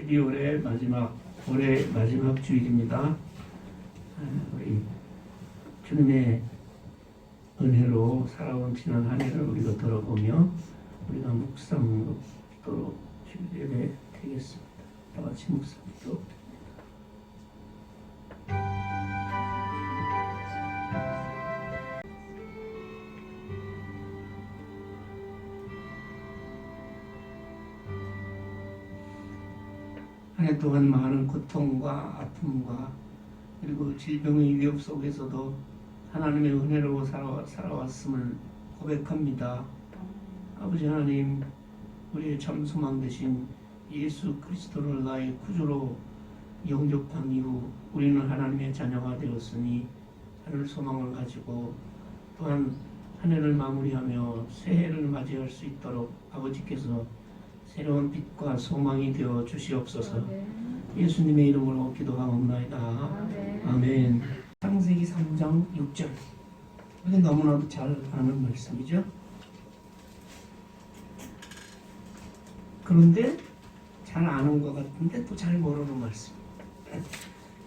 12월의 올해 마지막 주일입니다. 우리 주님의 은혜로 살아온 지난 한 해를 우리가 돌아보며 우리가 묵상토록 주일 예배 드리겠습니다. 다 같이 묵상토록. 한 해 동안 많은 고통과 아픔과 그리고 질병의 위협 속에서도 하나님의 은혜로 살아왔음을 고백합니다. 아버지 하나님, 우리의 참 소망 되신 예수 그리스도를 나의 구주로 영접한 이후 우리는 하나님의 자녀가 되었으니 하늘 소망을 가지고 또한 한 해를 마무리하며 새해를 맞이할 수 있도록 아버지께서 새로운 빛과 소망이 되어 주시옵소서. 예수님의 이름으로 기도하옵나이다. 아멘. 창세기 3장 6절. 이게 너무나도 잘 아는 말씀이죠. 그런데 잘 아는 것 같은데 또 잘 모르는 말씀.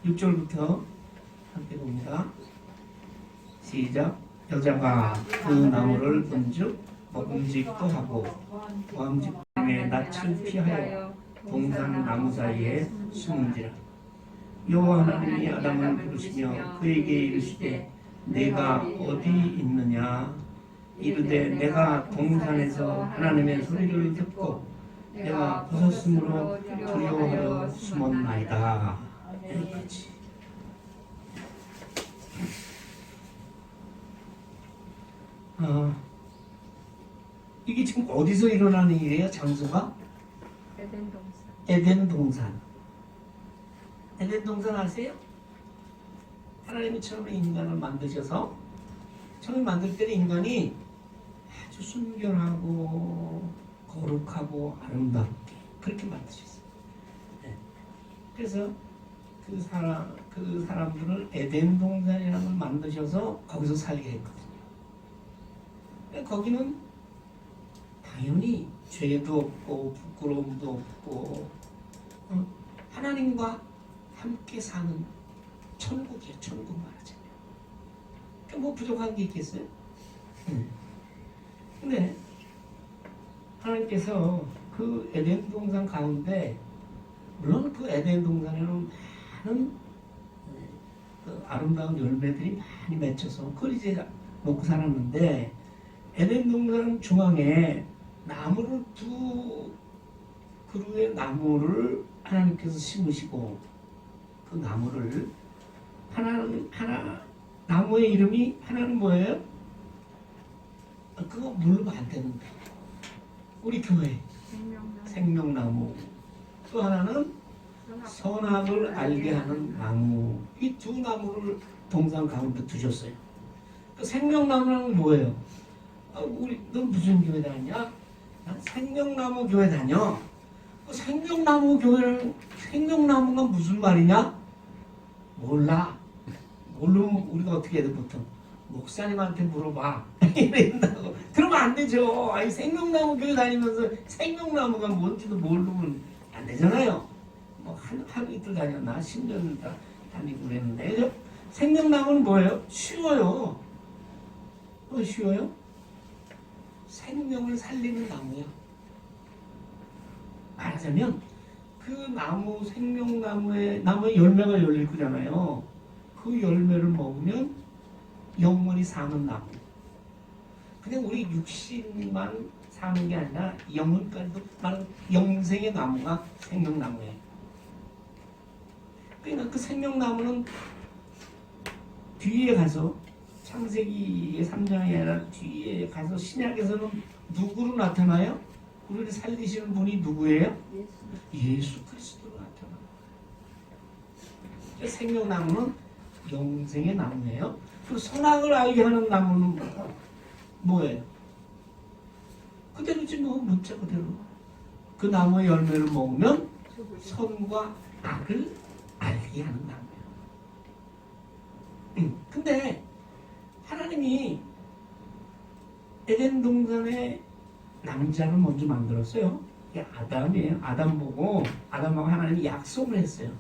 6절부터 함께 봅니다. 시작. 여자가 그 나무를 본즉 먹음직도 하고 보암직의 낯을 피하여 동산 나무 사이에 숨은지라. 여호와 하나님이 아담을 부르시며 그에게 이르시되 내가 어디 있느냐. 이르되 내가 동산에서 하나님의 소리를 듣고 내가 벗었으므로 두려워하여 숨었나이다. 여기까지. 이게 지금 어디서 일어나는 일이에요? 장소가? 에덴 동산. 에덴 동산 아세요? 하나님이 처음에 인간을 만드셔서 처음에 만들 때는 인간이 아주 순결하고 거룩하고 아름답게 그렇게 만드셨어요. 네. 그래서 그 사람들을 에덴 동산이라는 걸 만드셔서 거기서 살게 했거든요. 거기는 당연히 죄도 없고 부끄러움도 없고 하나님과 함께 사는 천국이에요. 천국 말하자면. 뭐 부족한 게 있겠어요? 근데 하나님께서 그 에덴 동산 가운데 물론 그 에덴 동산에는 많은 그 아름다운 열매들이 많이 맺혀서 그걸 이제 먹고 살았는데 에덴 동산 중앙에 나무를 두 그루의 나무를 하나님께서 심으시고 그 나무를 하나 나무의 이름이 하나는 뭐예요? 그거 물르면 안 되는데 우리 교회 생명나무 또 하나는 선악을 알게 하는 나무 이 두 나무를 동산 가운데 두셨어요. 그 생명나무는 뭐예요? 넌 무슨 교회 다녔냐? 난 생명나무 교회 다녀. 생명나무 교회는 생명나무가 무슨 말이냐? 몰라. 모르면 우리가 어떻게 해야 돼 보통? 목사님한테 물어봐. 이런다고. 그러면 안 되죠. 아니 생명나무 교회 다니면서 생명나무가 뭔지도 모르면 안 되잖아요. 뭐 하루 이틀 다녔나? 10년 다니고 그랬는데 생명나무는 뭐예요? 쉬워요. 쉬워요? 생명을 살리는 나무야. 말하자면 그 나무 생명나무의 열매가 열릴 거잖아요. 그 열매를 먹으면 영원히 사는 나무. 그냥 우리 육신만 사는 게 아니라 영혼까지도 말하는 영생의 나무가 생명나무예요. 그러니까 그 생명나무는 뒤에 가서 창세기의 3장이 아니라 뒤에 가서 신약에서는 누구로 나타나요? 우리를 살리시는 분이 누구예요? 예수 그리스도로 나타나요. 생명나무는 영생의 나무예요. 그 선악을 알게 하는 나무는 뭐예요? 그대로지 뭐 문자 그대로. 그 나무의 열매를 먹으면 선과 악을 알게 하는 나무예요. 근데 하나님이 에덴 동산에 남자를 먼저 만들었어요. 이게 아담이에요. 아담하고 하나님이 약속을 했어요.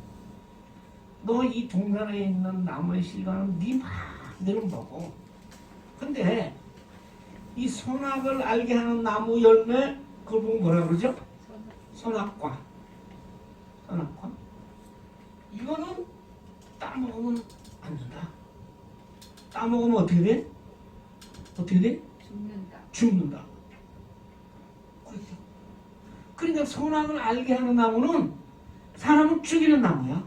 너 이 동산에 있는 나무의 실과는 네 마음대로 먹어. 근데 이 선악을 알게 하는 나무 열매 그걸 보고 뭐라 그러죠? 선악과. 이거는 따먹으면 안 된다. 따먹으면 어떻게 돼? 죽는다. 그러니까 선악을 알게 하는 나무는 사람을 죽이는 나무야.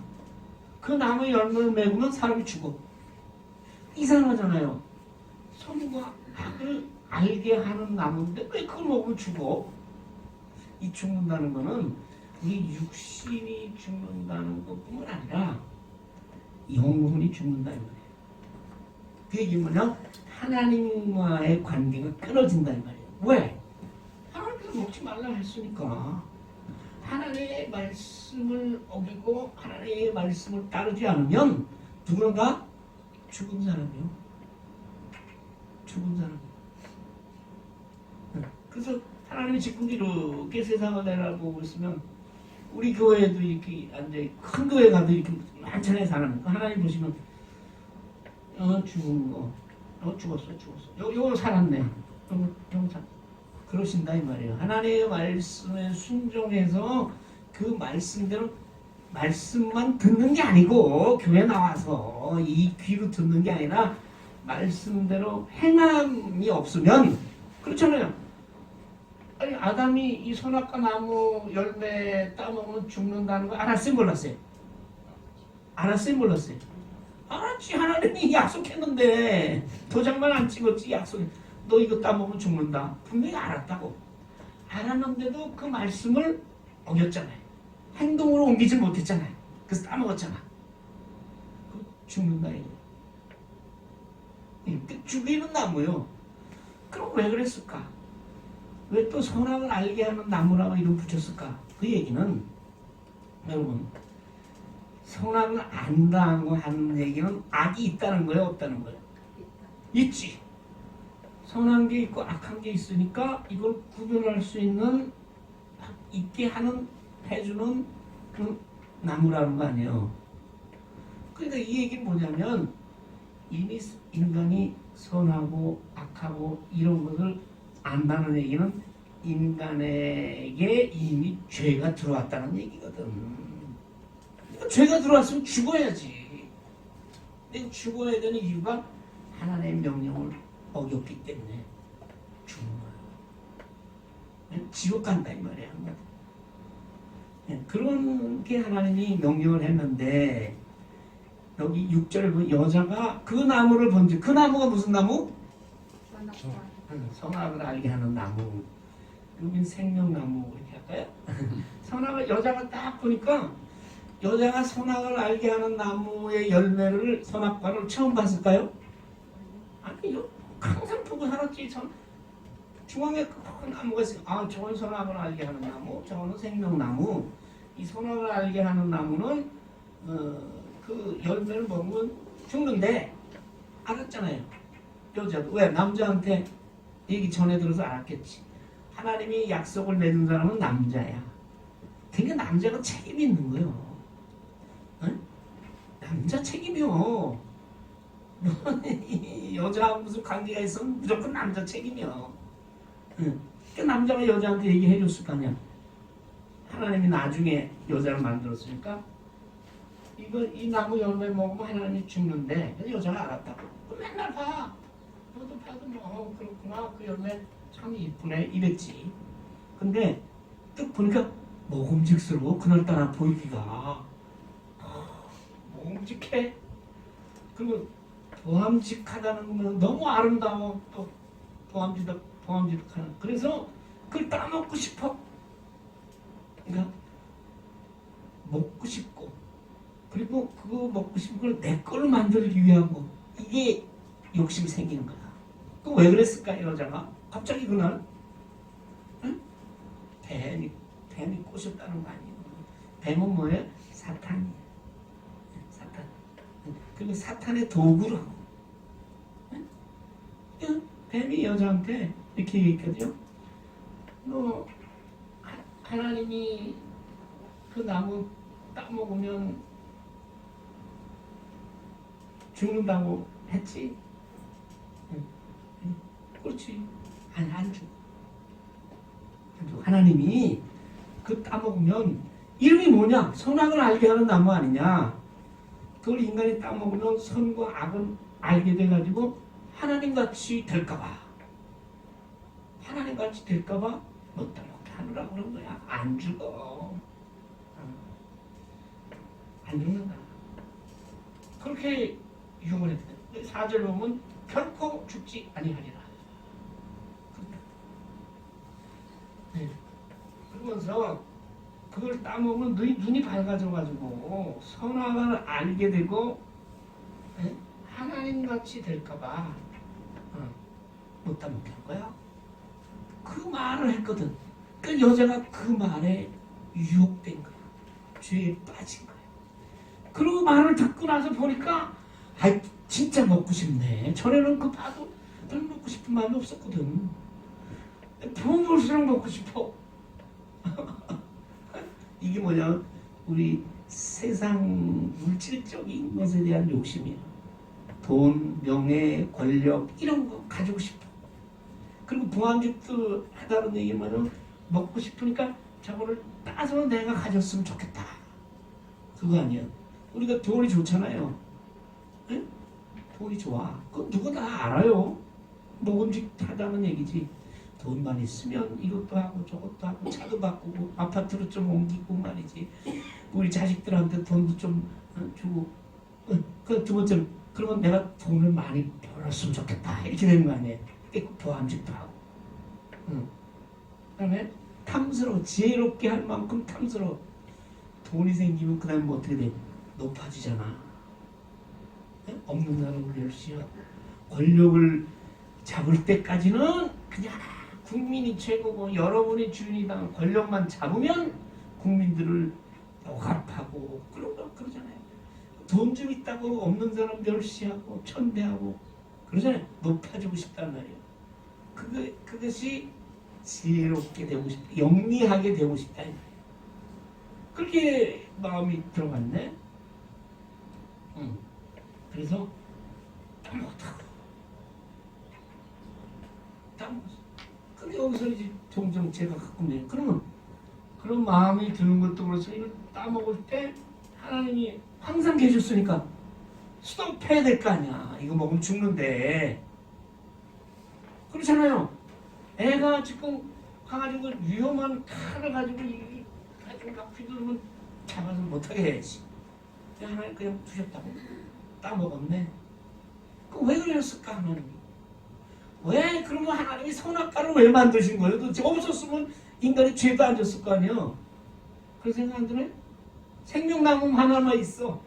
그 나무의 열매를 맺으면 사람이 죽어. 이상하잖아요. 선과 악을 알게 하는 나무인데 왜 그걸 먹으면 죽어? 이 죽는다는 거는 우리 육신이 죽는다는 것뿐만 아니라 영혼이 죽는다 이 말이에요. 그 얘기는 뭐냐? 하나님과의 관계가 끊어진다 이 말이에요. 왜? 하나님께서 먹지 말라 했으니까. 하나님의 말씀을 어기고 하나님의 말씀을 따르지 않으면 누군가 죽은 사람이요. 그래서 하나님이 지금 이렇게 세상을 내다보고 있으면 우리 교회에도 이렇게 앉아있고 큰 교회 가도 이렇게 많잖아요 사람. 하나님 보시면 죽은 거 죽었어. 요거 살았네. 그러신다 이 말이에요. 하나님의 말씀에 순종해서 그 말씀대로 말씀만 듣는 게 아니고 교회 나와서 이 귀로 듣는 게 아니라 말씀대로 행함이 없으면 그렇잖아요. 아니 아담이 이 선악과 나무 열매 따먹으면 죽는다는 거 알았어요 몰랐어요? 몰랐어요? 알았지. 하나님이 약속했는데 도장만 안 찍었지. 약속. 너 이거 따먹으면 죽는다. 분명히 알았다고. 알았는데도 그 말씀을 어겼잖아요. 행동으로 옮기지 못했잖아요. 그래서 따먹었잖아. 죽는다 이거. 죽이는 나무요. 그럼 왜 그랬을까? 왜 또 선악을 알게 하는 나무라고 이름 붙였을까? 그 얘기는 여러분 선악을 안다고 하는 얘기는 악이 있다는 거예요? 없다는 거예요? 있지. 선한 게 있고 악한 게 있으니까 이걸 구별할 수 있게 해주는 그 나무라는 거 아니에요. 그러니까 이 얘기는 뭐냐면 이미 인간이 선하고 악하고 이런 것을 안다는 얘기는 인간에게 이미 죄가 들어왔다는 얘기거든. 죄가 들어왔으면 죽어야지. 근데 죽어야 되는 이유가 하나님의 명령을 어겼기 때문에 죽는 거예요. 지옥 간다 이 말이야. 그런 게 하나님이 명령을 했는데 여기 6절에 보면 여자가 그 나무를 본즉 그 나무가 무슨 나무? 선악을 알게 하는 나무. 여긴 생명나무 이렇게 할까요? 선악을 여자가 딱 보니까 여자가 선악을 알게 하는 나무의 열매를 선악과를 처음 봤을까요? 아니요. 항상 보고 살았지. 전 중앙에 큰 나무가 있어요. 아, 저건 선악을 알게 하는 나무, 저거는 생명나무. 이 선악을 알게 하는 나무는 그 열매를 먹으면 죽는데 알았잖아요. 여자도 왜 남자한테 얘기 전해 들어서 알았겠지. 하나님이 약속을 맺은 사람은 남자야. 그러니까 남자가 책임이 있는 거예요. 응? 남자 책임이요. 여자하고 무슨 관계가 있으면 무조건 남자 책임이요. 응. 그러니까 남자가 여자한테 얘기해 줬을 거 아니야. 하나님이 나중에 여자를 만들었으니까 이 나무 열매 먹으면 하나님이 죽는데 여자가 알았다고. 맨날 봐. 너도 봐도 뭐 그렇구나. 그 열매 참 이쁘네 이랬지. 근데 딱 보니까 먹음직스러워. 그날따라 보이기가 먹음직해. 그리고 보암직하다는 거는 너무 아름다워. 또 보암직하는. 그래서 그걸 따먹고 싶어. 그러니까 먹고 싶고 그리고 그거 먹고 싶은 걸 내 걸로 만들기 위한 거. 이게 욕심이 생기는 거야. 그 왜 그랬을까 여자가? 갑자기 그날 응? 뱀이 꼬셨다는 거 아니에요. 뱀은 뭐예요? 사탄이에요. 사탄. 그리고 사탄의 도구라고. 응? 뱀이 여자한테 이렇게 얘기했거든요. 너 하나님이 그 나무 따먹으면 죽는다고 했지? 응. 응. 그렇지. 아니, 안 죽어. 안 죽어. 하나님이 그 따먹으면 이름이 뭐냐? 선악을 알게 하는 나무 아니냐? 그걸 인간이 따먹으면 선과 악은 알게 돼가지고 하나님같이 될까봐. 하나님같이 될까봐 못 따먹게 하느라고 그런 거야. 안 죽어. 안 죽는다. 그렇게 유언했대. 4절 보면 결코 죽지 아니하리라. 네. 그러면서 그걸 따먹으면 눈이 밝아져가지고 선악을 알게 되고 네? 하나님같이 될까봐 못 따먹게 한 거야. 그 말을 했거든. 그 여자가 그 말에 유혹된 거야. 죄에 빠진 거야. 그리고 말을 듣고 나서 보니까 아이 진짜 먹고 싶네. 전에는 그 봐도 별 먹고 싶은 마음이 없었거든. 더 볼수록 먹고 싶어. 이게 뭐냐? 우리 세상 물질적인 것에 대한 욕심이야. 돈, 명예, 권력 이런 거 가지고 싶어. 그리고 부함직도 하다는 얘기는 먹고 싶으니까 저거를 따서 내가 가졌으면 좋겠다. 그거 아니야. 우리가 돈이 좋잖아요. 네? 돈이 좋아. 그거 누구 다 알아요. 먹음직하다는 얘기지. 돈만 있으면 이것도 하고 저것도 하고 차도 바꾸고 아파트로 좀 옮기고 말이지. 우리 자식들한테 돈도 좀 주고. 그 두 번째로 그러면 내가 돈을 많이 벌었으면 좋겠다. 이렇게 되는 거 아니에요. 보함직도 하고. 그다음에 탐스러워. 지혜롭게 할 만큼 탐스러워. 돈이 생기면 그 다음에 뭐 어떻게 돼? 높아지잖아. 네? 없는 사람을 멸시하고 권력을 잡을 때까지는 그냥 국민이 최고고 여러분이 주인이다. 권력만 잡으면 국민들을 억압하고 그러잖아요. 돈 좀 있다고 없는 사람 멸시하고 천대하고 그러잖아요. 높아지고 싶단 말이에요. 그것이 지혜롭게 되고 싶다. 영리하게 되고 싶다. 그렇게 마음이 들어갔네. 그래서 따먹었다고. 근데 여기서 이제 종종 제가 가끔 그러면 그런 마음이 드는 것도 그렇죠. 이걸 따먹을 때 하나님이 항상 계셨으니까 스톱해야 될 거 아니야. 이거 먹으면 죽는데. 그렇잖아요. 애가 지금 가가지고 위험한 칼을 가지고 가지고 막 휘두르면 잡아서 못하게 해야지. 하나님 그냥 두셨다고 따먹었네. 왜 그랬을까 하나님이? 왜 그러면 하나님이 선악과를 왜 만드신 거예요? 도대체 없었으면 인간이 죄도 안 졌을 거 아니에요. 그런 생각 안 드네? 생명나무 하나만 있어.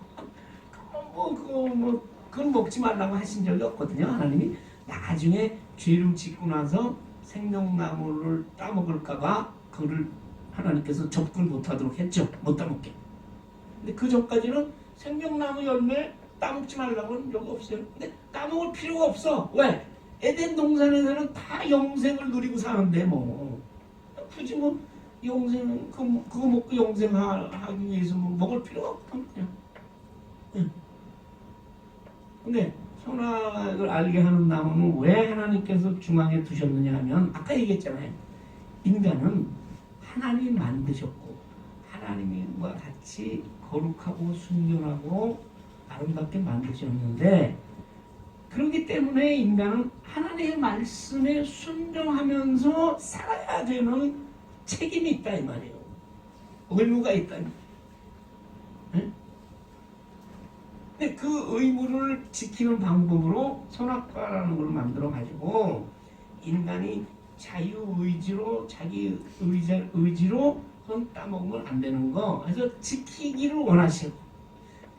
그건 먹지 말라고 하신 적이 없거든요. 하나님이 나중에 죄를 짓고 나서 생명나무를 따먹을까봐 그를 하나님께서 접근 못하도록 했죠. 못 따먹게. 근데 그 전까지는 생명나무 열매 따먹지 말라고는 여기 없어요. 근데 따먹을 필요가 없어. 왜? 에덴 동산에서는 다 영생을 누리고 사는데 뭐 굳이 뭐 영생 그거 먹고 영생하기 위해서 뭐 먹을 필요가 없단 말이야. 응. 근데 선악을 알게 하는 나무는 왜 하나님께서 중앙에 두셨느냐 하면 아까 얘기했잖아요. 인간은 하나님이 만드셨고 하나님과 같이 거룩하고 순결하고 아름답게 만드셨는데 그렇기 때문에 인간은 하나님의 말씀에 순종하면서 살아야 되는 책임이 있다 이 말이에요. 의무가 있다. 네? 근데 그 의무를 지키는 방법으로 선악과라는 걸 만들어 가지고 인간이 자유의지로 자기 의지로 손 따먹으면 안 되는 거 그래서 지키기를 원하시고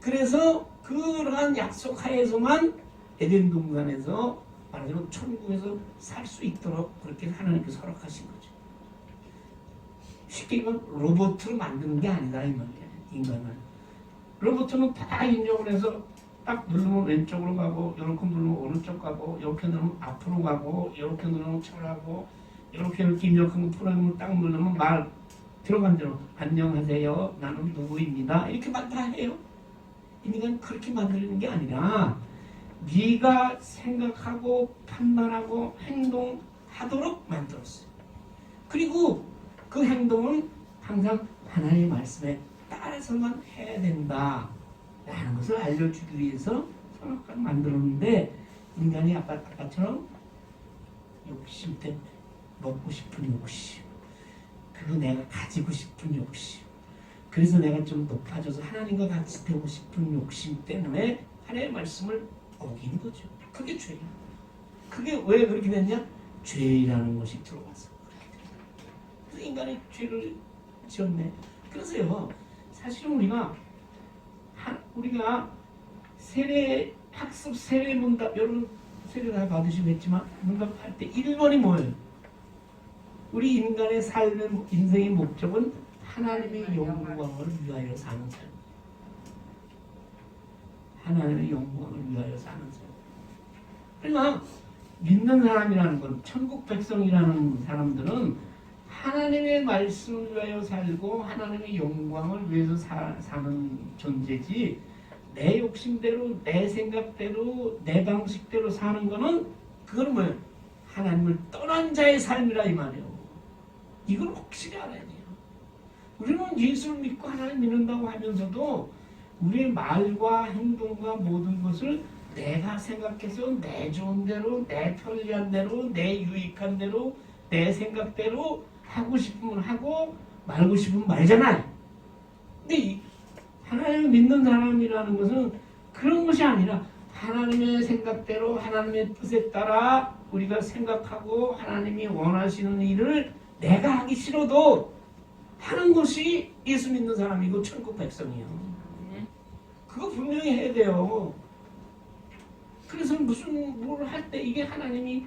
그래서 그러한 약속하에서만 에덴 동산에서 말하자면 천국에서 살 수 있도록 그렇게 하나님께서 허락하신 거죠. 쉽게 이건 로봇으로 만드는 게 아니다 이 말이야. 인간을 로봇은 다 인정을 해서 딱 누르면 왼쪽으로 가고 이렇게 누르면 오른쪽 가고 이렇게 누르면 앞으로 가고 이렇게 누르면 철하고 이렇게 입력한 거 풀어주면 딱 누르면 말 들어간 대로 안녕하세요. 나는 누구입니다. 이렇게 만들어야 해요. 인간 그렇게 만드는 게 아니라 네가 생각하고 판단하고 행동하도록 만들었어요. 그리고 그 행동은 항상 하나님의 말씀에 따라서만 해야 된다 라는 것을 알려주기 위해서 성악가를 만들었는데 인간이 아까처럼 욕심 때문에 먹고 싶은 욕심, 그거 내가 가지고 싶은 욕심, 그래서 내가 좀 높아져서 하나님과 같이 되고 싶은 욕심 때문에 하나님의 말씀을 어긴 거죠. 그게 죄예요. 그게 왜 그렇게 됐냐? 죄라는 것이 들어와서 그렇게 돼요. 그래서 인간이 죄를 지었네. 그래서요, 사실은 우리가 세례 학습 세례 문답, 여러분 세례 다 받으시겠지만 문답할 때 1번이 뭐예요? 우리 인간의 삶의 인생의 목적은 하나님의 영광을 위하여 사는 삶. 하나님의 영광을 위하여 사는 삶. 그러니까 믿는 사람이라는 건, 천국 백성이라는 사람들은 하나님의 말씀을 위하여 살고 하나님의 영광을 위해서 사는 존재지, 내 욕심대로 내 생각대로 내 방식대로 사는 거는 그건 뭐예요? 하나님을 떠난 자의 삶이라 이 말이에요. 이걸 확실히 알아야 돼요. 우리는 예수를 믿고 하나님 믿는다고 하면서도 우리의 말과 행동과 모든 것을 내가 생각해서 내 좋은 대로, 내 편리한 대로, 내 유익한 대로, 내 생각대로 하고 싶으면 하고 말고 싶으면 말잖아요. 근데 하나님을 믿는 사람이라는 것은 그런 것이 아니라 하나님의 생각대로 하나님의 뜻에 따라 우리가 생각하고 하나님이 원하시는 일을 내가 하기 싫어도 하는 것이 예수 믿는 사람이고 천국 백성이에요. 그거 분명히 해야 돼요. 그래서 뭘 할 때 이게 하나님이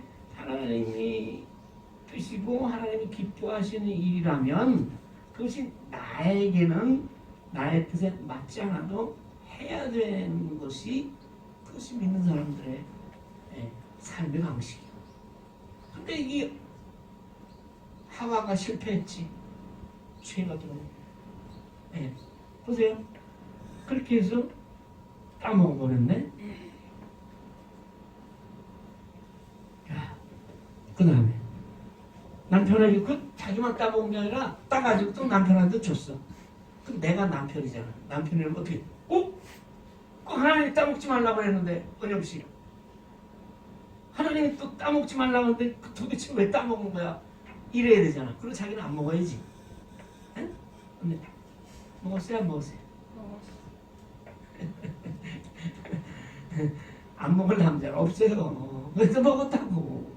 뜻이고 하나님이 기뻐하시는 일이라면 그것이 나에게는 나의 뜻에 맞지 않아도 해야 되는 것이, 그것이 믿는 사람들의 삶의 방식이에요. 근데 이게 하와가 실패했지. 죄가 들어오고. 보세요. 그렇게 해서 따먹어버렸네. 그 다음에 남편에게 그 자기만 따먹은 게 아니라 따가지고 또 남편한테 줬어. 그럼 내가 남편이잖아. 남편이면 어떻게? 그 하나님이 따먹지 말라고 했는데 은영씨, 하나님이 또 따먹지 말라고 했는데 도대체 왜 따먹은 거야? 이래야 되잖아. 그리고 자기는 안 먹어야지. 에? 근데 먹었어요? 안 먹었어요? 안 먹을 남자는 없어요. 그래서 먹었다고.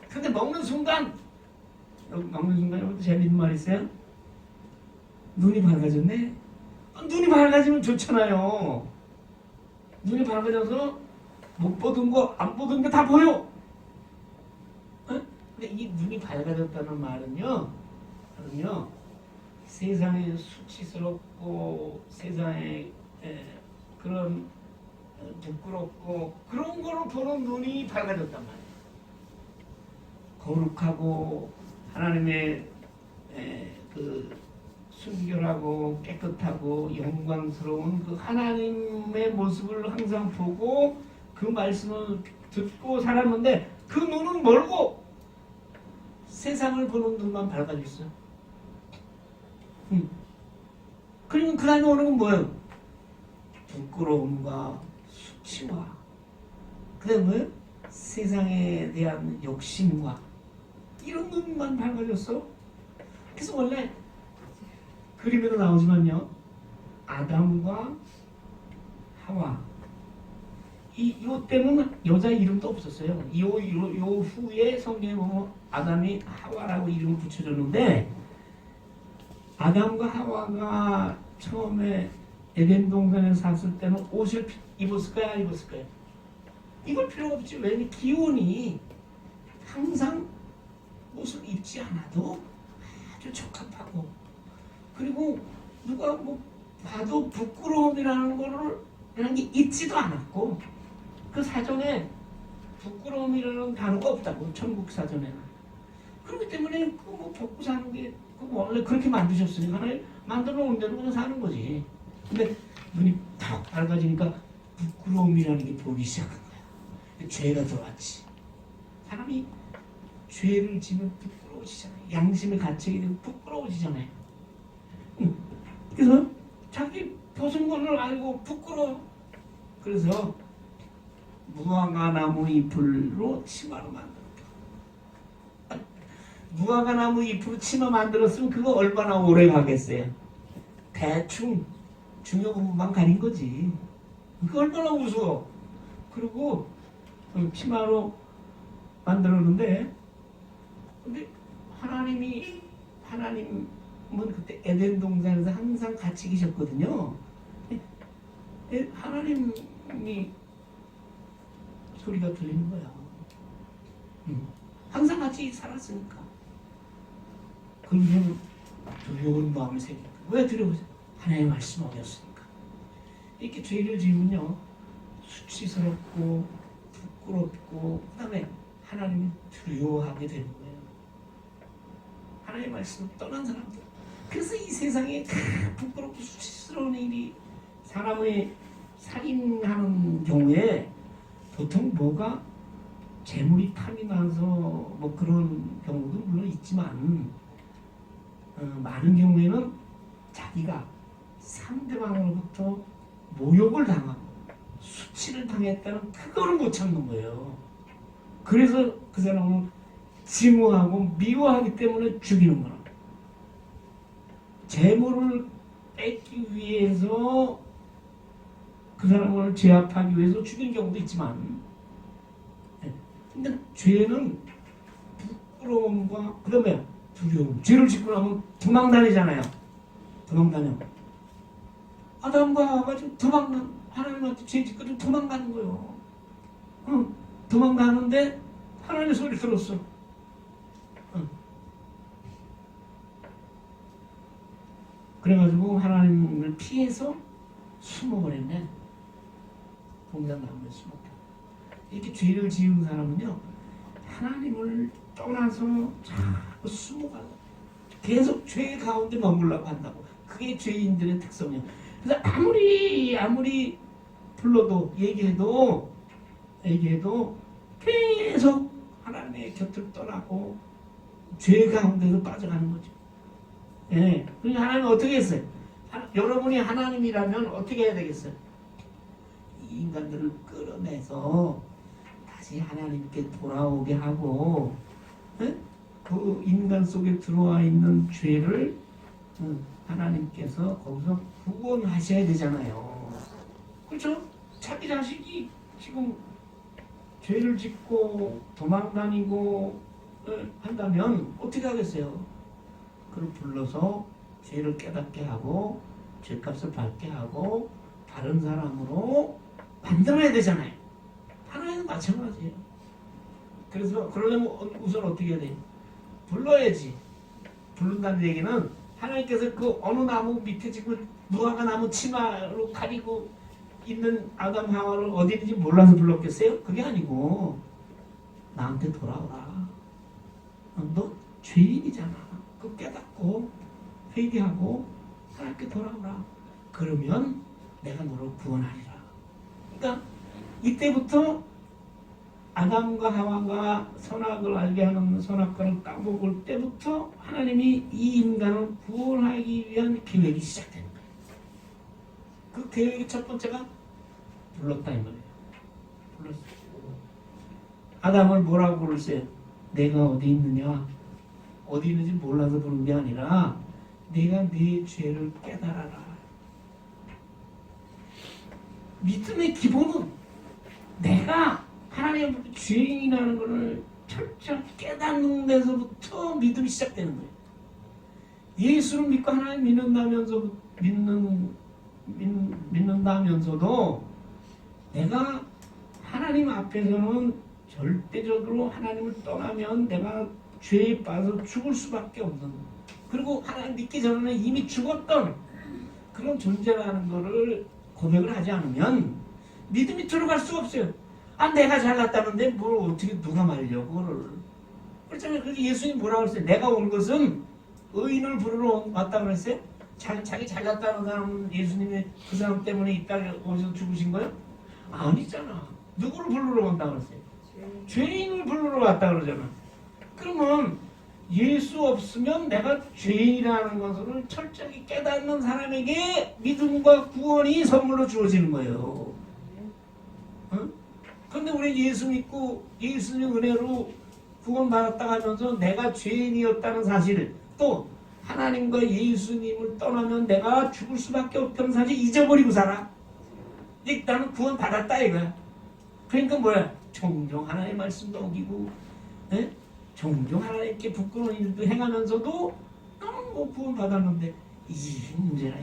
근데 먹는 순간에 재밌는 말 있어요? 눈이 밝아졌네? 눈이 밝아지면 좋잖아요. 눈이 밝아져서 못 보던 거, 안 보던 게 다 보여. 근데 이 눈이 밝아졌다는 말은요, 세상에 수치스럽고 세상에 그런 부끄럽고 그런 거로 보는 눈이 밝아졌단 말이에요. 거룩하고 하나님의 그 순결하고 깨끗하고 영광스러운 그 하나님의 모습을 항상 보고 그 말씀을 듣고 살았는데 그 눈은 멀고 세상을 보는 눈만 밝아졌어요. 그리고 그 다음에 오는 건 뭐예요? 부끄러움과 수치와 그 다음에 뭐예요? 세상에 대한 욕심과 이런 눈만 밝아졌어. 그래서 원래 그림에도 나오지만요, 아담과 하와 요 때는 여자 이름도 없었어요. 요 후에 성경에 보면 아담이 하와라고 이름을 붙여줬는데, 아담과 하와가 처음에 에덴 동산에서 샀을 때는 옷을 입었을까요? 안 입었을까요? 입을 필요가 없지. 왜냐면 기온이 항상 옷을 입지 않아도 아주 적합하고, 그리고 누가 뭐 봐도 부끄러움이라는 거를 라는 게 있지도 않았고, 그 사전에 부끄러움이라는 단어가 없다고, 천국 사전에는. 그렇기 때문에 그 뭐 벗고 사는 게 원래 그렇게 만드셨으니까 하나님 만들어 놓은 대로 그냥 사는 거지. 근데 눈이 탁 밝아지니까 부끄러움이라는 게 보이기 시작한 거야. 죄가 들어왔지. 사람이 죄를 지면 부끄러워지잖아요. 양심의 가책이 되고 부끄러워지잖아요. 그래서 자기 벗은 것을 알고 부끄러워. 그래서 무화과 나무 잎으로 치마로 만들었다. 무화과 나무 잎으로 치마 만들었으면 그거 얼마나 오래 가겠어요. 대충 중요 부분만 가린 거지. 그거 얼마나 우스워. 그리고 치마로 만들었는데, 근데 하나님은 그때 에덴 동산에서 항상 같이 계셨거든요. 하나님이 소리가 들리는 거야. 항상 같이 살았으니까. 그러면 두려운 마음을 생깁니다. 왜 두려우세요? 하나님의 말씀 어겼으니까. 이렇게 죄를 지으면요, 수치스럽고 부끄럽고 그 다음에 하나님이 두려워하게 되는 거예요. 하나님의 말씀을 떠난 사람들. 그래서 이 세상에 부끄럽고 수치스러운 일이 사람의 살인하는 경우에 보통 뭐가 재물이 탐이 나서 뭐 그런 경우도 물론 있지만 많은 경우에는 자기가 상대방으로부터 모욕을 당하고 수치를 당했다는 그거를 못 참는 거예요. 그래서 그 사람을 증오하고 미워하기 때문에 죽이는 거라. 재물을 뺏기 위해서 그 사람을 제압하기 위해서 죽이는 경우도 있지만, 근데 죄는 부끄러움과 그 다음에 두려움. 죄를 짓고 나면 도망다니잖아요. 도망다녀. 아담과 하와가 지금 하나님한테 죄 짓고 좀 도망가는 거예요. 도망가는데 하나님의 소리 들었어. 그래가지고 하나님을 피해서 숨어버렸네. 동산나무에 숨었다. 이렇게 죄를 지은 사람은요, 하나님을 떠나서 자꾸 숨어가고 계속 죄 가운데 머물라고 한다고. 그게 죄인들의 특성이에요. 그래서 아무리 불러도 얘기해도 계속 하나님의 곁을 떠나고 죄 가운데서 빠져가는 거죠. 예. 그러니까 하나님은 어떻게 했어요? 여러분이 하나님이라면 어떻게 해야 되겠어요? 이 인간들을 끌어내서 다시 하나님께 돌아오게 하고, 예? 그 인간 속에 들어와 있는 죄를 하나님께서 거기서 구원하셔야 되잖아요. 그렇죠? 자기 자식이 지금 죄를 짓고 도망다니고 한다면 어떻게 하겠어요? 그를 불러서 죄를 깨닫게 하고 죄값을 받게 하고 다른 사람으로 만들어야 되잖아요. 하나님은 마찬가지예요. 그래서 그러려면 우선 어떻게 해야 돼요? 불러야지. 부른다는 얘기는 하나님께서 그 어느 나무 밑에 지금 무화과 나무 치마로 가리고 있는 아담 하와를 어디 있는지 몰라서 불렀겠어요? 그게 아니고 나한테 돌아오라. 너 죄인이잖아. 그거 깨닫고 회개하고 하나님께 돌아오라. 그러면 내가 너를 구원하리라. 그러니까 이때부터 아담과 하와가 선악을 알게 하는 선악과를 따먹을 때부터 하나님이 이 인간을 구원하기 위한 계획이 시작되는 거예요. 그 계획의 첫 번째가 불렀다 이 말이에요. 불렀어요. 아담을 뭐라고 부르세요? 내가 어디 있느냐? 어디 있는지 몰라서 부른 게 아니라 내가 네 죄를 깨달아라. 믿음의 기본은 내가 하나님 앞에 죄인이라는 것을 철저히 깨닫는 데서부터 믿음이 시작되는 거예요. 예수를 믿고 하나님 믿는다면서도 내가 하나님 앞에서는 절대적으로 하나님을 떠나면 내가 죄에 빠져 죽을 수밖에 없는, 그리고 하나님 믿기 전에는 이미 죽었던 그런 존재라는 것을 고백을 하지 않으면 믿음이 들어갈 수가 없어요. 내가 잘났다는데 뭘 어떻게 누가 말려 그거를. 그렇잖아요. 그래서 예수님이 뭐라고 했어요? 내가 온 것은 의인을 부르러 왔다 그랬어요? 자기 잘났다는 사람은 예수님이 그 사람 때문에 이 땅에 오셔서 죽으신 거예요? 아니잖아. 누구를 부르러 온다 그랬어요? 죄인을 부르러 왔다 그러잖아. 그러면 예수 없으면 내가 죄인이라는 것을 철저히 깨닫는 사람에게 믿음과 구원이 선물로 주어지는 거예요. 그런데 우리 예수 믿고 예수님 은혜로 구원받았다 하면서 내가 죄인이었다는 사실, 또 하나님과 예수님을 떠나면 내가 죽을 수밖에 없다는 사실 잊어버리고 살아. 나는 구원받았다 이거야. 그러니까 뭐야? 종종 하나님의 말씀도 어기고, 종종 하나님께 부끄러운 일도 행하면서도 나는 뭐 구원받았는데 이게 문제라.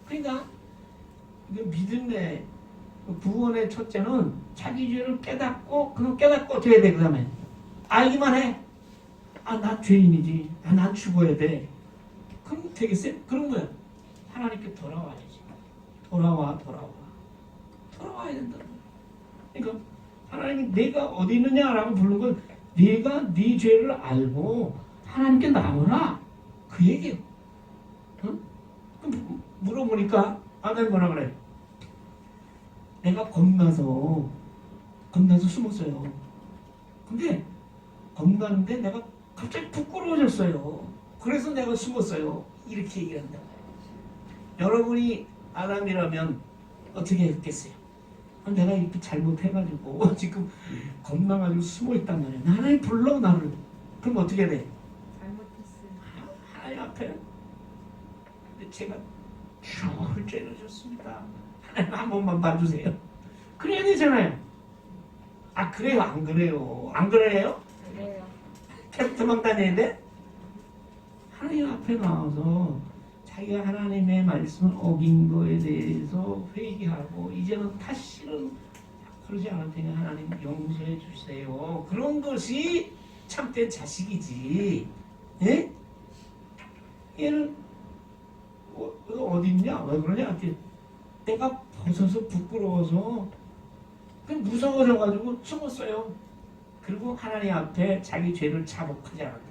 그러니까 믿음의 구원의 첫째는 자기 죄를 깨닫고, 그거 깨닫고 어떻게 해야 돼? 그 다음에 알기만 해. 나 죄인이지. 나 죽어야 돼. 그럼 되겠어요? 그런 거야. 하나님께 돌아와야지. 돌아와야 된다. 그러니까 하나님이 내가 어디 있느냐라고 부르는 건 네가 네 죄를 알고 하나님께 나오라 그 얘기예요. 그럼 물어보니까 아멘 뭐라 그래? 내가 겁나서 숨었어요. 근데 겁나는데 내가 갑자기 부끄러워졌어요. 그래서 내가 숨었어요. 이렇게 얘기를 한다. 여러분이 아담이라면 어떻게 했겠어요? 내가 이렇게 잘못해가지고 지금 겁나가지고 숨어있단 말이야. 하나님 불러 나를. 그럼 어떻게 돼? 잘못했어요. 하나님 앞에 제가 죽을 죄를 졌습니다. 하나님 한 번만 봐주세요. 그래야 되잖아요. 그래요? 안 그래요? 안 그래요? 그래요. 캐릭터만 다녀야 돼? 하나님 앞에 나와서 자기가 하나님의 말씀을 어긴 거에 대해서 회개하고 이제는 다시는 그러지 않을 테니 하나님 용서해 주세요. 그런 것이 참된 자식이지. 예? 얘는 어디 있냐? 왜 그러냐? 내가 벗어서 부끄러워서 무서워져가지고 숨었어요. 그리고 하나님 앞에 자기 죄를 자복하지 않았다.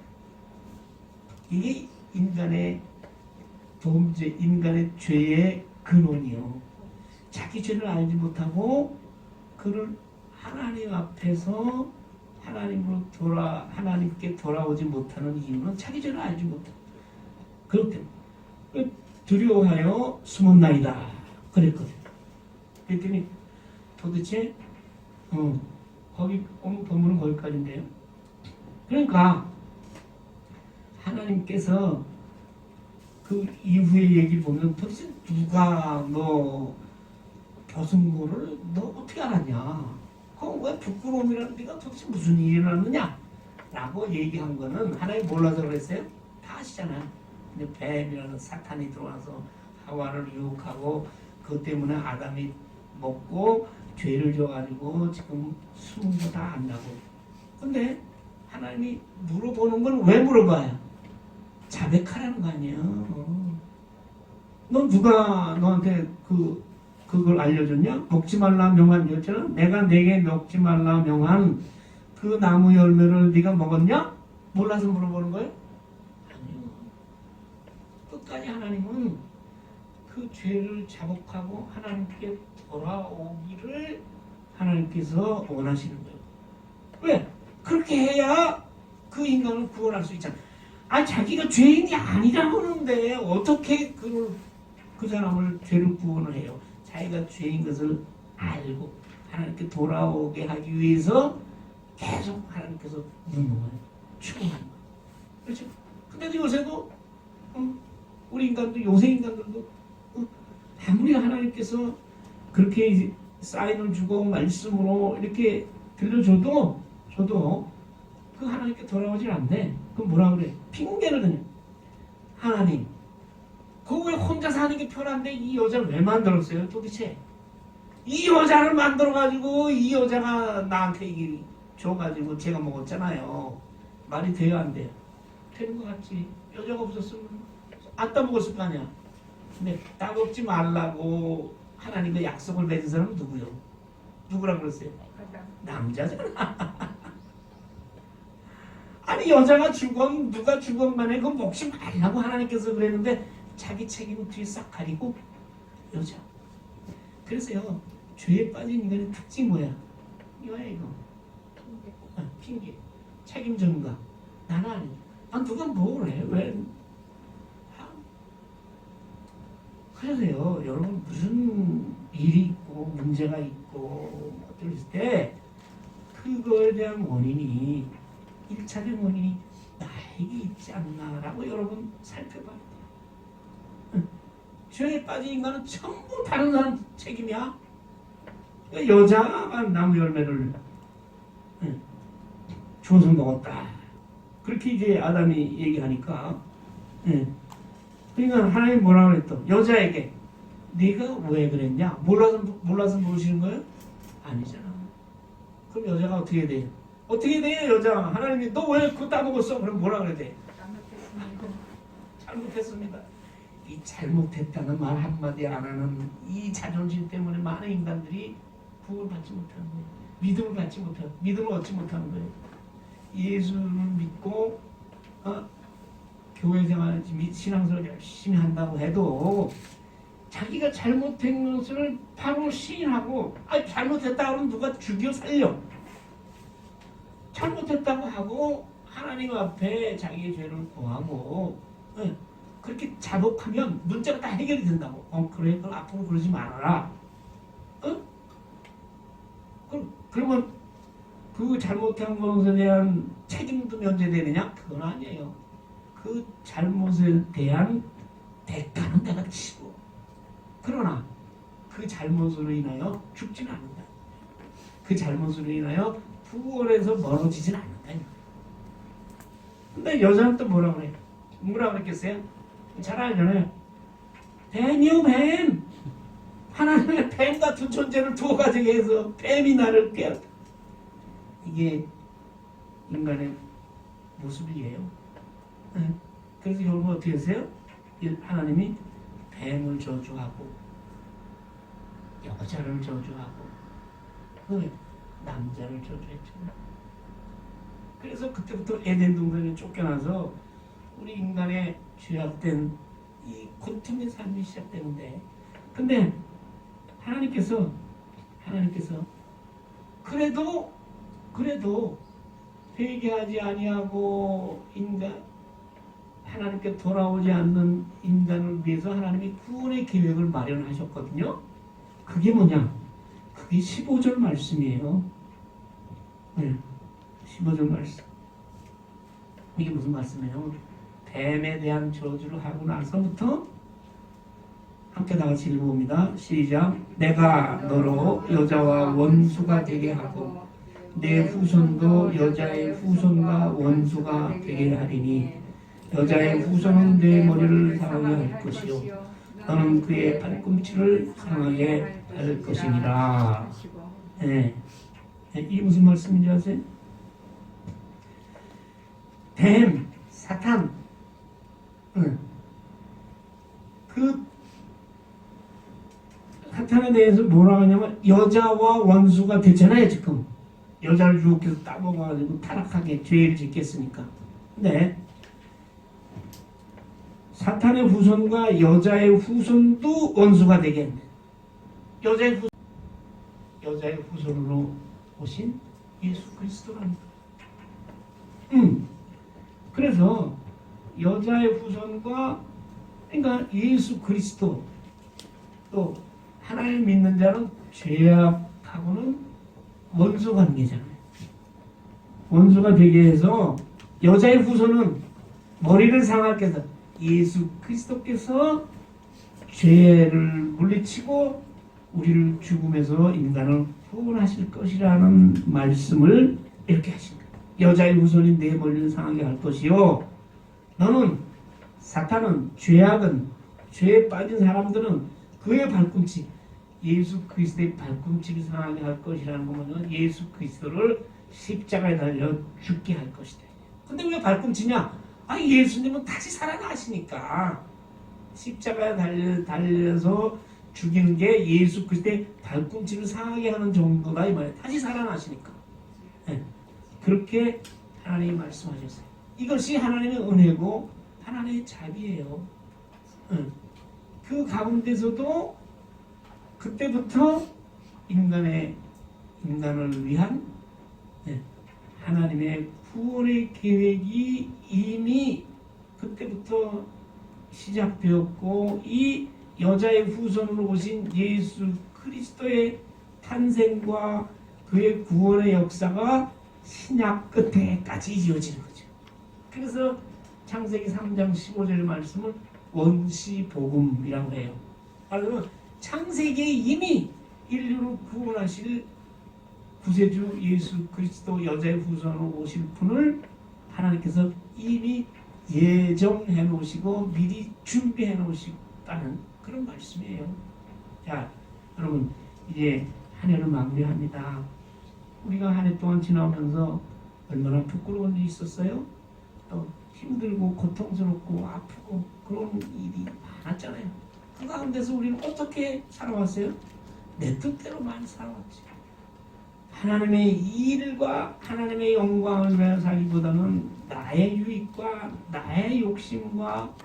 이게 인간의 범죄, 인간의 죄의 근원이요. 자기 죄를 알지 못하고 그를 하나님 앞에서 하나님께 돌아오지 못하는 이유는 자기 죄를 알지 못한다. 그렇게 두려워하여 숨었나이다. 그랬거든. 그랬더니 도대체 거기 오늘 본문은 거기까지인데요. 그러니까 하나님께서 그 이후의 얘기를 보면 도대체 누가 너 교승고를 너 어떻게 알았냐? 그럼 왜 부끄러움이라는 네가 도대체 무슨 일이 일어났느냐? 라고 얘기한 거는 하나님 몰라서 그랬어요? 다 아시잖아요. 근데 뱀이라는 사탄이 들어와서 하와를 유혹하고 그것 때문에 아담이 먹고 죄를 져가지고 지금 숨은 거 다 안다고. 근데 하나님이 물어보는 건 왜 물어봐요? 자백하라는 거 아니에요. 너 누가 너한테 그걸 알려줬냐? 먹지 말라 명한 였잖아. 내가 내게 먹지 말라 명한 그 나무 열매를 네가 먹었냐? 몰라서 물어보는 거예요? 아니요. 끝까지 하나님은 그 죄를 자복하고 하나님께 돌아오기를 하나님께서 원하시는 거예요. 왜? 그렇게 해야 그 인간을 구원할 수 있잖아. 자기가 죄인이 아니라고 하는데 어떻게 그 사람을 죄를 구원을 해요? 자기가 죄인 것을 알고 하나님께 돌아오게 하기 위해서 계속 하나님께서 묻는 거예요. 추구하는 거예요. 그렇죠? 근데 요새도 우리 인간도 요새 인간들도 아무리 하나님께서 그렇게 사인을 주고 말씀으로 이렇게 들려줘도 그 하나님께 돌아오질 않네. 그럼 뭐라 그래? 핑계를 대네. 하나님, 그거 왜 혼자 사는 게 편한데 이 여자를 왜 만들었어요? 도대체 이 여자를 만들어가지고 이 여자가 나한테 이게 줘가지고 제가 먹었잖아요. 말이 돼요 안 돼요? 되는 것 같지. 여자가 없었으면 안 따먹었을 거 아니야. 근데 따먹지 말라고 하나님과 약속을 맺은 사람은 누구요? 누구라 그랬어요? 남자잖아. 아니 여자가 죽건 누가 죽건 간에 그 먹지 말라고 하나님께서 그랬는데 자기 책임을 뒤에 싹 가리고 여자. 그래서요 죄에 빠진 인간의 특징이 뭐야? 이거야 이거. 핑계. 책임 전가. 나는 아니야. 아 누가 뭘 해? 왜? 그래서요 여러분 무슨 일이 있고 문제가 있고 어떨 때 그거에 대한 원인이 1차적 원인이 나에게 있지 않나라고 여러분 살펴봐야 돼요. 죄에 빠진 인간은 전부 다른 사람 책임이야. 그러니까 여자가 나무 열매를 주워서 먹었다. 그렇게 이제 아담이 얘기하니까 그러니까 하나님 뭐라 그랬어? 여자에게 네가 왜 그랬냐? 몰라서 모르시는 거예요? 아니잖아. 그럼 여자가 어떻게 돼? 어떻게 돼 여자? 하나님이 너 왜 그거 따먹었어? 그럼 뭐라 그래야 돼? 잘못했습니다. 이 잘못했다는 말 한마디 안 하는 이 자존심 때문에 많은 인간들이 구원을 받지 못하는 거예요. 믿음을 얻지 못하는 거예요. 예수를 믿고 교회 생활, 신앙생활 열심히 한다고 해도 자기가 잘못한 것을 바로 시인하고 잘못했다 그러면 누가 죽여 살려. 잘못했다고 하고 하나님 앞에 자기의 죄를 구하고 그렇게 자복하면 문제가 다 해결이 된다고. 그래 그럼 앞으로 그러지 말아라. 그러면 그 잘못한 것에 대한 책임도 면제되느냐? 그건 아니에요. 그 잘못에 대한 대가는 내가 치고 그러나 그 잘못으로 인하여 죽지는 않는다. 그 잘못으로 인하여 부활에서 멀어지진 않는다. 근데 여자는 또 뭐라 그래? 뭐라 그랬겠어요? 잘 알잖아요. 뱀이요 뱀. 하나님의 뱀 같은 존재를 두어가지고 해서 뱀이 나를 깨웠다. 이게 인간의 모습이에요. 그래서 여러분 어떻게 하세요? 하나님이 뱀을 저주하고 여자를 저주하고 남자를 저주했죠. 그래서 그때부터 에덴 동산에 쫓겨나서 우리 인간의 죄악된 이 고통의 삶이 시작되는데, 근데 하나님께서 그래도 회개하지 아니하고 하나님께 돌아오지 않는 인간을 위해서 하나님이 구원의 계획을 마련하셨거든요. 그게 뭐냐? 그게 15절 말씀이에요. 15절 말씀. 이게 무슨 말씀이에요? 뱀에 대한 저주를 하고 나서부터 함께 다 같이 읽어봅니다. 시작. 내가 너로 여자와 원수가 되게 하고 내 후손도 여자의 후손과 원수가 되게 하리니 여자의 후손은 내 머리를 상하게 할 것이요 너는 그의 발꿈치를 상하게 할 것이니라. 이게 무슨 말씀인지 아세요? 뱀, 사탄, 그 사탄에 대해서 뭐라 하냐면 여자와 원수가 됐잖아요. 지금 여자를 유혹해서 따먹어가지고 타락하게 죄를 짓겠으니까. 근데 사탄의 후손과 여자의 후손도 원수가 되겠네. 여자의 후손으로 오신 예수 그리스도랍니다. 그래서 여자의 후손과 그러니까 예수 그리스도 또 하나님 믿는 자는 죄악하고는 원수 관계잖아요. 원수가 되게 해서 여자의 후손은 머리를 상하게 해서 예수 그리스도께서 죄를 물리치고 우리를 죽음에서 인간을 구원하실 것이라는 말씀을 이렇게 하십니다. 여자의 후손이 내 머리를 상하게 할 것이요 너는 사탄은 죄악은 죄에 빠진 사람들은 그의 발꿈치 예수 그리스도의 발꿈치를 상하게 할 것이라는 거는 예수 그리스도를 십자가에 달려 죽게 할 것이다. 근데 왜 발꿈치냐? 예수님은 다시 살아나시니까 십자가에 달려서 죽이는 게 예수 그리스도의 발꿈치를 상하게 하는 정도다 이 말이에요. 다시 살아나시니까. 그렇게 하나님이 말씀하셨어요. 이것이 하나님의 은혜고 하나님의 자비예요. 그 가운데서도 그때부터 인간을 위한 하나님의 구원의 계획이 이미 그때부터 시작되었고, 이 여자의 후손으로 오신 예수 그리스도의 탄생과 그의 구원의 역사가 신약 끝에까지 이어지는 거죠. 그래서 창세기 3장 15절 말씀을 원시복음이라고 해요. 그러면 창세기에 이미 인류를 구원하실 구세주 예수 그리스도 여자의 후손으로 오실 분을 하나님께서 이미 예정해 놓으시고 미리 준비해 놓으셨다는 그런 말씀이에요. 자, 여러분 이제 한 해를 마무리합니다. 우리가 한 해 동안 지나오면서 얼마나 부끄러운 일이 있었어요? 또 힘들고 고통스럽고 아프고 그런 일이 많았잖아요. 그 가운데서 우리는 어떻게 살아왔어요? 내 뜻대로만 살아왔지. 하나님의 일과 하나님의 영광을 위하여 살기보다는 나의 유익과 나의 욕심과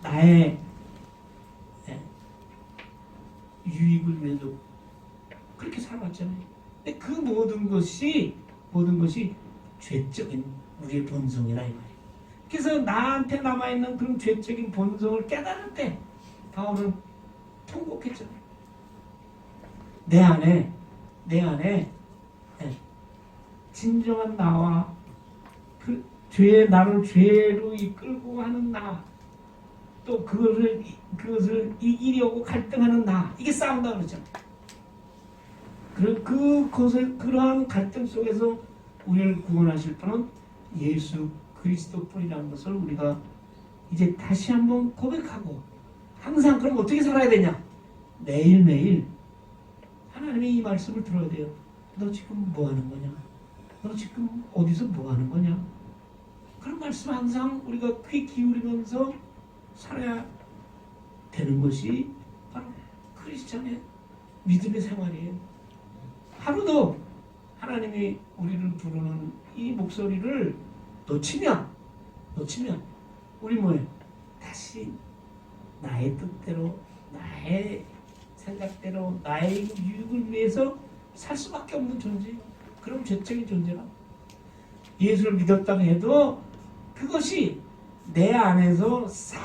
나의 유익을 위해서 그렇게 살아왔잖아요. 근데 그 모든 것이 죄적인 우리의 본성이라 이 말이에요. 그래서 나한테 남아있는 그런 죄적인 본성을 깨달을 때 바울은 통곡했잖아요. 내 안에 진정한 나와 그 나를 죄로 이끌고 하는 나, 또 그것을 이기려고 갈등하는 나, 이게 싸운다 그러잖아요. 그러한 갈등 속에서 우리를 구원하실 분은 예수 그리스도뿐이라는 것을 우리가 이제 다시 한번 고백하고, 항상 그럼 어떻게 살아야 되냐? 매일매일 하나님의 이 말씀을 들어야 돼요. 너 지금 뭐 하는 거냐? 너 지금 어디서 뭐 하는 거냐? 그런 말씀 항상 우리가 귀 기울이면서 살아야 되는 것이 바로 크리스찬의 믿음의 생활이에요. 하루도 하나님이 우리를 부르는 이 목소리를 놓치면 우리 뭐예요? 다시 나의 뜻대로, 나의 생각대로, 나의 유익을 위해서 살 수밖에 없는 존재예요. 그럼 죄적인 존재라. 예수를 믿었다고 해도 그것이 내 안에서 싹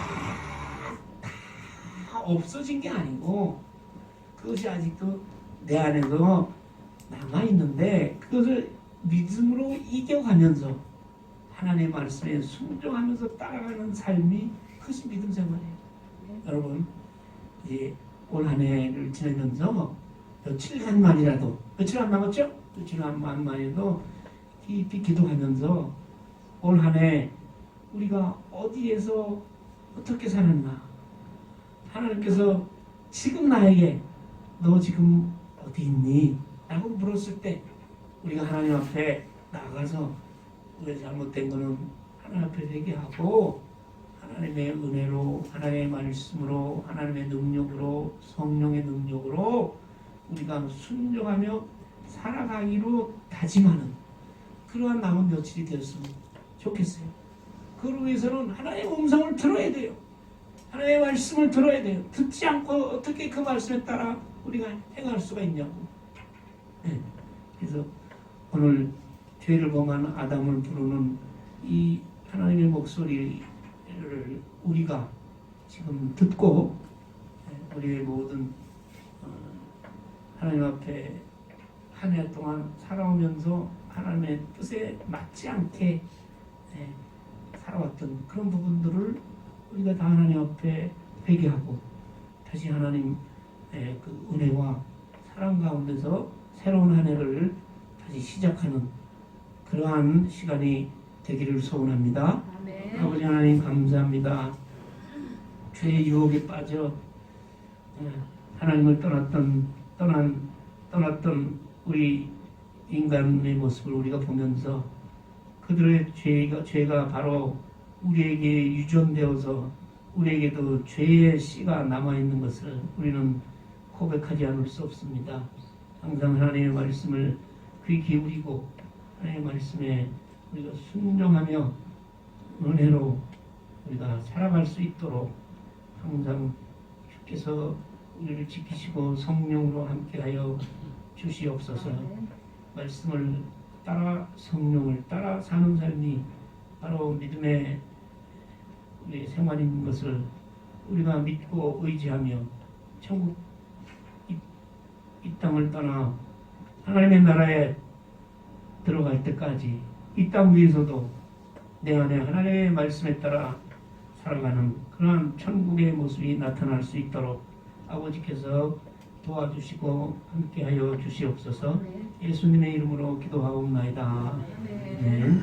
다 없어진 게 아니고, 그것이 아직도 내 안에서 남아있는데, 그것을 믿음으로 이겨가면서 하나님의 말씀에 순종하면서 따라가는 삶이, 그것이 믿음 생활이에요. 여러분, 이제 올 한 해를 지내면서 며칠간만이라도, 며칠 안 남았죠? 며칠 만이라도 깊이 기도하면서 올 한 해 우리가 어디에서 어떻게 살았나, 하나님께서 지금 나에게 너 지금 어디 있니? 라고 물었을 때 우리가 하나님 앞에 나가서 우리가 잘못된 거는 하나님 앞에 회개하고, 하나님의 은혜로, 하나님의 말씀으로, 하나님의 능력으로, 성령의 능력으로 우리가 순종하며 살아가기로 다짐하는 그러한 남은 며칠이 되었으면 좋겠어요. 그러기 위해서는 하나님의 음성을 들어야 돼요. 하나님의 말씀을 들어야 돼요. 듣지 않고 어떻게 그 말씀에 따라 우리가 행할 수가 있냐고. 그래서 오늘 죄를 범한 아담을 부르는 이 하나님의 목소리를 우리가 지금 듣고, 우리의 모든 하나님 앞에 한 해 동안 살아오면서 하나님의 뜻에 맞지 않게 살아왔던 그런 부분들을 우리가 다 하나님 앞에 회개하고, 다시 하나님의 그 은혜와 사랑 가운데서 새로운 한 해를 다시 시작하는 그러한 시간이 되기를 소원합니다. 아멘. 아버지 하나님 감사합니다. 죄의 유혹에 빠져 하나님을 떠났던 우리 인간의 모습을 우리가 보면서 그들의 죄가 바로 우리에게 유전되어서 우리에게도 죄의 씨가 남아있는 것을 우리는 고백하지 않을 수 없습니다. 항상 하나님의 말씀을 귀 기울이고 하나님의 말씀에 우리가 순종하며 은혜로 우리가 살아갈 수 있도록 항상 주께서 우리를 지키시고 성령으로 함께하여 주시옵소서. 말씀을 따라 성령을 따라 사는 삶이 바로 믿음의 우리 생활인 것을 우리가 믿고 의지하며 천국 이 땅을 떠나 하나님의 나라에 들어갈 때까지 이 땅 위에서도 내 안에 하나님의 말씀에 따라 살아가는 그러한 천국의 모습이 나타날 수 있도록 아버지께서 도와주시고 함께하여 주시옵소서. 예수님의 이름으로 기도하옵나이다. 네.